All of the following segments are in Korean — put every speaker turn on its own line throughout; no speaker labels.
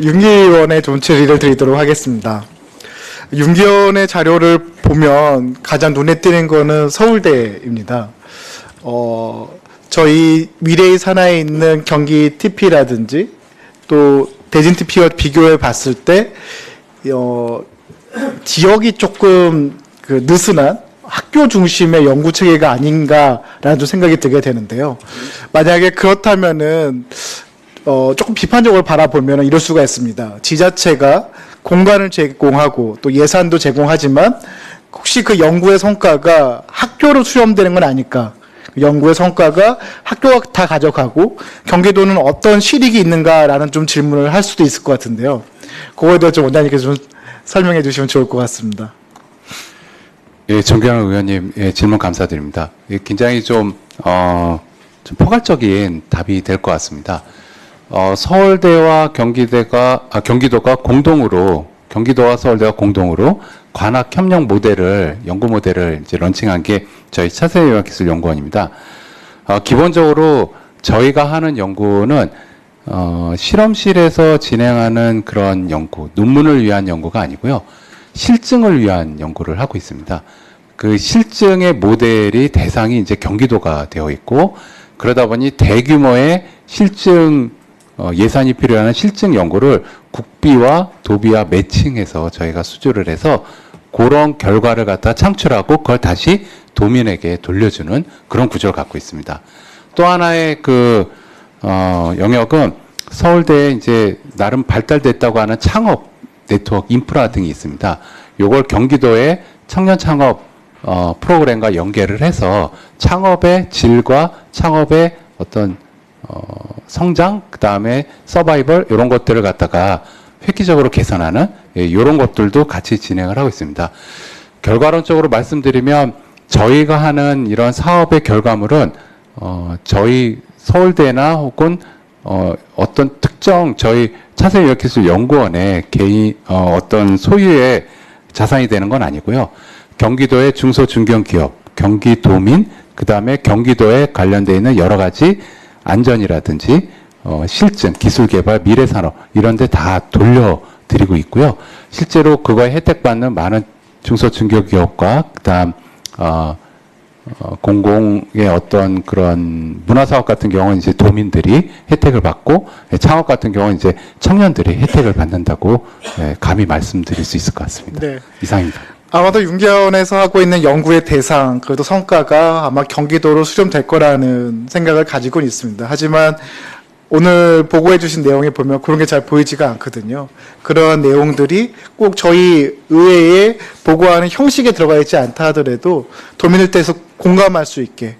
윤기원의 좀 질의를 드리도록 하겠습니다. 윤기원의 자료를 보면 가장 눈에 띄는 거는 서울대입니다. 저희 미래의 산하에 있는 경기 TP라든지 또 대진 TP와 비교해 봤을 때 지역이 조금 느슨한 학교 중심의 연구 체계가 아닌가라는 좀 생각이 들게 되는데요. 만약에 그렇다면은 조금 비판적으로 바라보면 이럴 수가 있습니다. 지자체가 공간을 제공하고 또 예산도 제공하지만 혹시 그 연구의 성과가 학교로 수렴되는 건 아닐까? 연구의 성과가 학교가 다 가져가고 경기도는 어떤 실익이 있는가라는 좀 질문을 할 수도 있을 것 같은데요. 그거에 대해서 좀 원장님께서 좀 설명해 주시면 좋을 것 같습니다.
예, 정경환 의원님, 예, 질문 감사드립니다. 예, 굉장히 좀 포괄적인 답이 될 것 같습니다. 서울대와 경기도가 공동으로, 경기도와 서울대가 공동으로 관학 협력 모델을, 연구 모델을 이제 런칭한 게 저희 차세의학기술연구원입니다. 기본적으로 저희가 하는 연구는, 실험실에서 진행하는 그런 연구, 논문을 위한 연구가 아니고요. 실증을 위한 연구를 하고 있습니다. 그 실증의 모델이 대상이 이제 경기도가 되어 있고, 그러다 보니 대규모의 실증, 예산이 필요한 실증 연구를 국비와 도비와 매칭해서 저희가 수주를 해서 그런 결과를 갖다 창출하고 그걸 다시 도민에게 돌려주는 그런 구조를 갖고 있습니다. 또 하나의 영역은 서울대에 이제 나름 발달됐다고 하는 창업 네트워크 인프라 등이 있습니다. 요걸 경기도의 청년 창업 프로그램과 연계를 해서 창업의 질과 창업의 어떤 성장, 그 다음에 서바이벌 이런 것들을 갖다가 획기적으로 개선하는 이런 것들도 같이 진행을 하고 있습니다. 결과론적으로 말씀드리면 저희가 하는 이런 사업의 결과물은 저희 서울대나 혹은 어떤 특정 저희 차세의학기술연구원의 개인 어떤 소유의 자산이 되는 건 아니고요. 경기도의 중소 중견기업, 경기도민, 그 다음에 경기도에 관련되어 있는 여러 가지 안전이라든지 실증, 기술개발, 미래산업 이런 데 다 돌려드리고 있고요. 실제로 그거에 혜택받는 많은 중소 중견기업과 그다음 공공의 어떤 그런 문화사업 같은 경우는 이제 도민들이 혜택을 받고 창업 같은 경우는 이제 청년들이 혜택을 받는다고 감히 말씀드릴 수 있을 것 같습니다. 네. 이상입니다.
아마도 윤기원에서 하고 있는 연구의 대상, 그래도 성과가 아마 경기도로 수렴될 거라는 생각을 가지고 있습니다. 하지만 오늘 보고해 주신 내용에 보면 그런 게 잘 보이지가 않거든요. 그런 내용들이 꼭 저희 의회에 보고하는 형식에 들어가 있지 않다 하더라도 도민들께서 공감할 수 있게,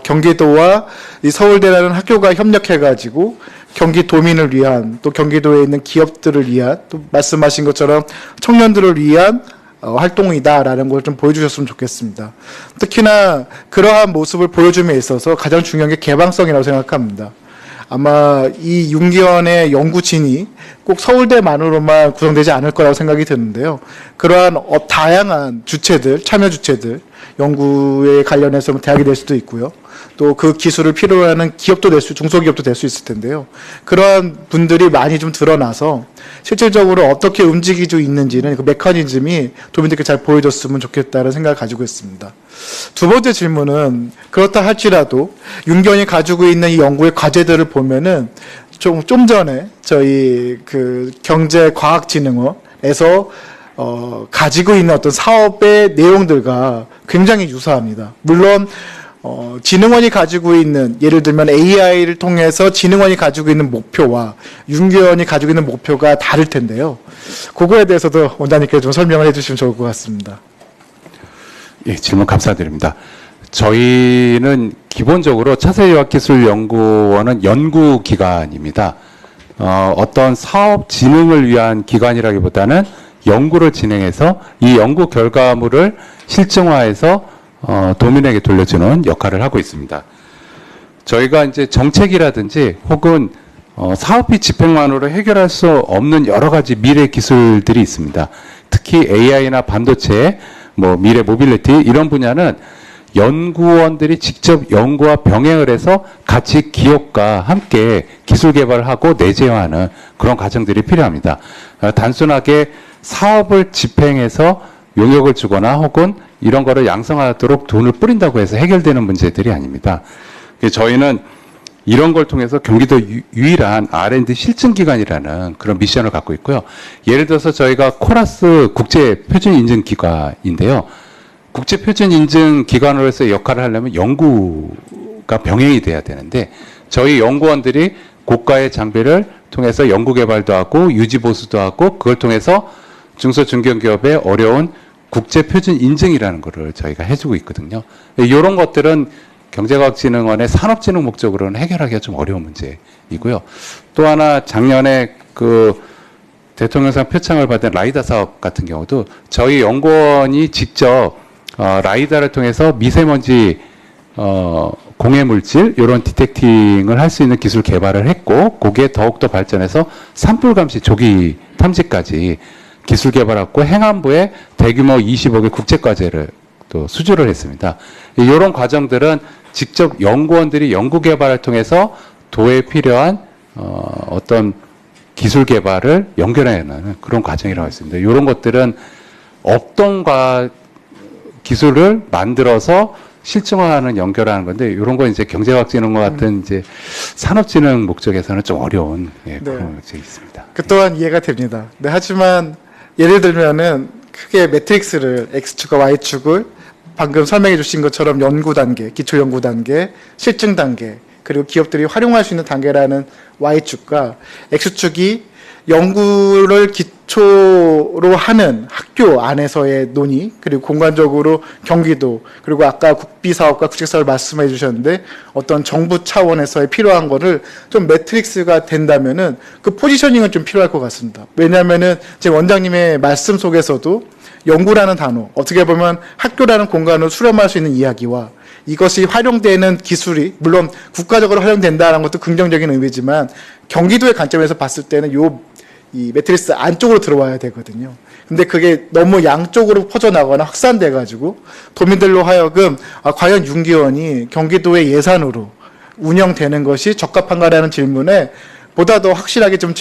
경기도와 이 서울대라는 학교가 협력해가지고 경기도민을 위한, 또 경기도에 있는 기업들을 위한, 또 말씀하신 것처럼 청년들을 위한 활동이다라는 걸 좀 보여주셨으면 좋겠습니다. 특히나 그러한 모습을 보여줌에 있어서 가장 중요한 게 개방성이라고 생각합니다. 아마 이 윤기원의 연구진이 꼭 서울대만으로만 구성되지 않을 거라고 생각이 드는데요. 그러한 다양한 주체들, 참여 주체들, 연구에 관련해서 대학이 될 수도 있고요. 또 그 기술을 필요로 하는 기업도 중소기업도 될 수 있을 텐데요. 그러한 분들이 많이 좀 드러나서 실질적으로 어떻게 움직이고 있는지는 그 메커니즘이 도민들께 잘 보여줬으면 좋겠다는 생각을 가지고 있습니다. 두 번째 질문은 그렇다 할지라도 윤기원이 가지고 있는 이 연구의 과제들을 보면은 좀 전에 저희 경제과학진흥원에서 가지고 있는 어떤 사업의 내용들과 굉장히 유사합니다. 물론 진흥원이 가지고 있는, 예를 들면 AI를 통해서 진흥원이 가지고 있는 목표와 윤기원이 가지고 있는 목표가 다를 텐데요. 그거에 대해서도 원장님께서 좀 설명을 해주시면 좋을 것 같습니다.
예, 질문 감사드립니다. 저희는 기본적으로 차세의학기술연구원은 연구기관입니다. 어떤 사업 진흥을 위한 기관이라기보다는 연구를 진행해서 이 연구 결과물을 실증화해서 도민에게 돌려주는 역할을 하고 있습니다. 저희가 이제 정책이라든지 혹은 사업비 집행만으로 해결할 수 없는 여러 가지 미래 기술들이 있습니다. 특히 AI나 반도체, 미래 모빌리티 이런 분야는 연구원들이 직접 연구와 병행을 해서 같이 기업과 함께 기술 개발을 하고 내재화하는 그런 과정들이 필요합니다. 단순하게 사업을 집행해서 용역을 주거나 혹은 이런 거를 양성하도록 돈을 뿌린다고 해서 해결되는 문제들이 아닙니다. 저희는 이런 걸 통해서 경기도 유일한 R&D 실증기관이라는 그런 미션을 갖고 있고요. 예를 들어서 저희가 코라스 국제표준인증기관인데요. 국제표준인증기관으로서 역할을 하려면 연구가 병행이 돼야 되는데 저희 연구원들이 고가의 장비를 통해서 연구개발도 하고 유지보수도 하고 그걸 통해서 중소중견기업의 어려운 국제표준인증이라는 거를 저희가 해주고 있거든요. 이런 것들은 경제과학진흥원의 산업진흥 목적으로는 해결하기가 좀 어려운 문제이고요. 또 하나 작년에 그 대통령상 표창을 받은 라이다 사업 같은 경우도 저희 연구원이 직접 라이다를 통해서 미세먼지 공해물질 이런 디텍팅을 할 수 있는 기술 개발을 했고 거기에 더욱더 발전해서 산불 감시 조기 탐지까지 기술 개발했고 행안부에 대규모 20억의 국제과제를 또 수주를 했습니다. 이런 과정들은 직접 연구원들이 연구 개발을 통해서 도에 필요한 어떤 기술 개발을 연결해내는 그런 과정이라고 했습니다. 이런 것들은 없던 기술을 만들어서 실증화하는 연결하는 건데 이런 건 이제 경제과학진흥과 같은 이제 산업진흥 목적에서는 좀 어려운 그런 목적이 있습니다.
그 또한 이해가 됩니다. 네, 하지만 예를 들면은 크게 매트릭스를 X축과 Y축을 방금 설명해 주신 것처럼 연구 단계, 기초 연구 단계, 실증 단계, 그리고 기업들이 활용할 수 있는 단계라는 Y축과 X축이 연구를 기초로 하는 학교 안에서의 논의, 그리고 공간적으로 경기도, 그리고 아까 국비사업과 국책사업을 말씀해 주셨는데 어떤 정부 차원에서의 필요한 거를 좀 매트릭스가 된다면은 그 포지셔닝은 좀 필요할 것 같습니다. 왜냐하면은 제 원장님의 말씀 속에서도 연구라는 단어, 어떻게 보면 학교라는 공간을 수렴할 수 있는 이야기와 이것이 활용되는 기술이 물론 국가적으로 활용된다는 것도 긍정적인 의미지만 경기도의 관점에서 봤을 때는 이 매트리스 안쪽으로 들어와야 되거든요. 근데 그게 너무 양쪽으로 퍼져나가거나 확산돼 가지고 도민들로 하여금 과연 윤기원이 경기도의 예산으로 운영되는 것이 적합한가라는 질문에 보다 더 확실하게 좀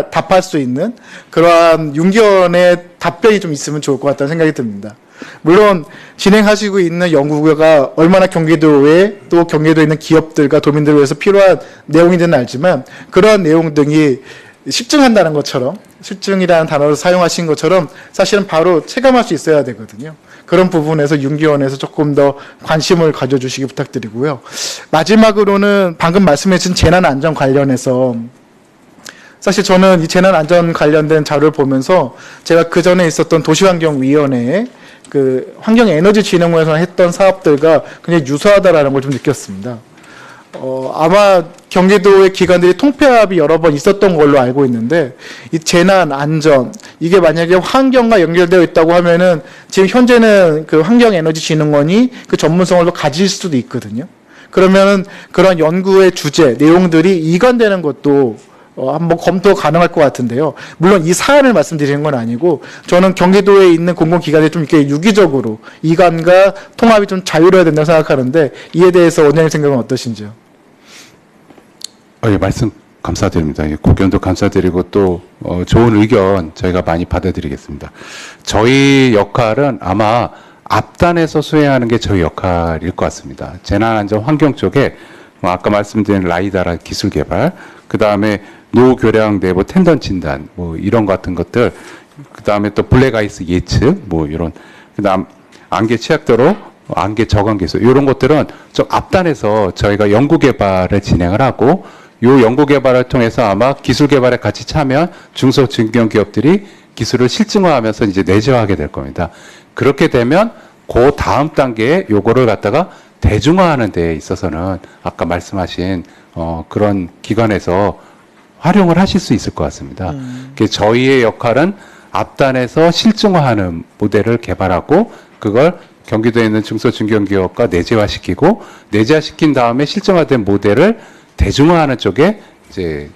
답할 수 있는 그러한 윤기원의 답변이 좀 있으면 좋을 것 같다는 생각이 듭니다. 물론 진행하시고 있는 연구가 얼마나 경기도에 또 경기도에 있는 기업들과 도민들을 위해서 필요한 내용인지는 알지만 그러한 내용 등이 실증한다는 것처럼 실증이라는 단어를 사용하신 것처럼 사실은 바로 체감할 수 있어야 되거든요. 그런 부분에서 윤기원에서 조금 더 관심을 가져주시기 부탁드리고요. 마지막으로는 방금 말씀해 주신 재난안전 관련해서 사실 저는 이 재난안전 관련된 자료를 보면서 제가 그 전에 있었던 도시환경위원회에 그 환경에너지진흥원에서 했던 사업들과 굉장히 유사하다라는 걸 좀 느꼈습니다. 아마 경기도의 기관들이 통폐합이 여러 번 있었던 걸로 알고 있는데 이 재난 안전 이게 만약에 환경과 연결되어 있다고 하면은 지금 현재는 그 환경에너지진흥원이 그 전문성을 더 가질 수도 있거든요. 그러면은 그런 연구의 주제 내용들이 이관되는 것도 한번 검토 가능할 것 같은데요. 물론 이 사안을 말씀드리는 건 아니고 저는 경기도에 있는 공공기관이 좀 이렇게 유기적으로 이관과 통합이 좀 자유로워야 된다고 생각하는데 이에 대해서 원장님 생각은 어떠신지요?
예, 말씀 감사드립니다. 고견도 감사드리고 또 좋은 의견 저희가 많이 받아들이겠습니다. 저희 역할은 아마 앞단에서 수행하는 게 저희 역할일 것 같습니다. 재난안전 환경 쪽에 아까 말씀드린 라이다라 기술 개발, 그 다음에 노교량 내부 텐던 진단, 이런 같은 것들, 그 다음에 또 블랙아이스 예측, 이런, 그 다음 안개 취약도로 안개 저감 기술, 이런 것들은 좀 앞단에서 저희가 연구 개발을 진행을 하고, 요 연구 개발을 통해서 아마 기술 개발에 같이 참여한 중소 중견 기업들이 기술을 실증화하면서 이제 내재화하게 될 겁니다. 그렇게 되면 그 다음 단계에 요거를 갖다가 대중화하는 데 있어서는 아까 말씀하신 그런 기관에서 활용을 하실 수 있을 것 같습니다. 저희의 역할은 앞단에서 실증화하는 모델을 개발하고 그걸 경기도에 있는 중소 중견기업과 내재화시키고 내재화시킨 다음에 실증화된 모델을 대중화하는 쪽에 이제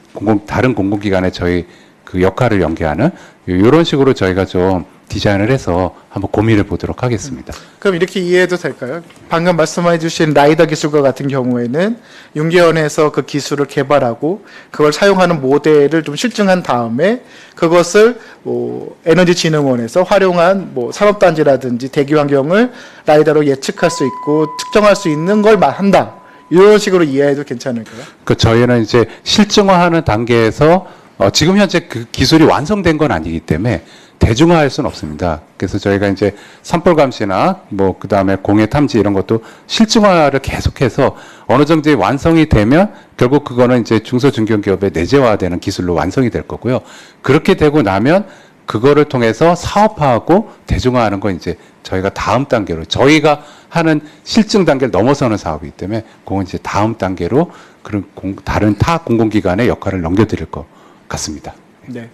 다른 공공기관에 저희 그 역할을 연계하는 이런 식으로 저희가 좀 디자인을 해서 한번 고민해 보도록 하겠습니다.
그럼 이렇게 이해해도 될까요? 방금 말씀해 주신 라이더 기술과 같은 경우에는 윤계원에서 그 기술을 개발하고 그걸 사용하는 모델을 좀 실증한 다음에 그것을 뭐 에너지진흥원에서 활용한 뭐 산업단지라든지 대기 환경을 라이더로 예측할 수 있고 특정할 수 있는 걸 한다. 이런 식으로 이해해도 괜찮을까요?
그 저희는 이제 실증화하는 단계에서 지금 현재 그 기술이 완성된 건 아니기 때문에 대중화할 수는 없습니다. 그래서 저희가 이제 산불 감시나 뭐 그다음에 공해 탐지 이런 것도 실증화를 계속해서 어느 정도 완성이 되면 결국 그거는 이제 중소중견기업에 내재화되는 기술로 완성이 될 거고요. 그렇게 되고 나면 그거를 통해서 사업화하고 대중화하는 건 이제 저희가 다음 단계로 저희가 하는 실증 단계를 넘어서는 사업이기 때문에 그건 이제 다음 단계로 그런 다른 타 공공기관의 역할을 넘겨드릴 것 같습니다.
네.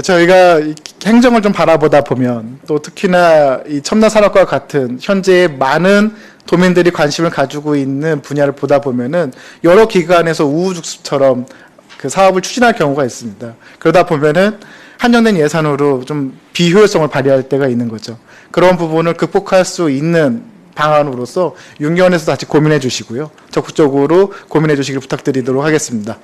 저희가 이 행정을 좀 바라보다 보면 또 특히나 이 첨단 산업과 같은 현재 많은 도민들이 관심을 가지고 있는 분야를 보다 보면은 여러 기관에서 우후죽순처럼 그 사업을 추진할 경우가 있습니다. 그러다 보면은 한정된 예산으로 좀 비효율성을 발휘할 때가 있는 거죠. 그런 부분을 극복할 수 있는 방안으로서 윤계원에서 같이 고민해 주시고요. 적극적으로 고민해 주시길 부탁드리도록 하겠습니다.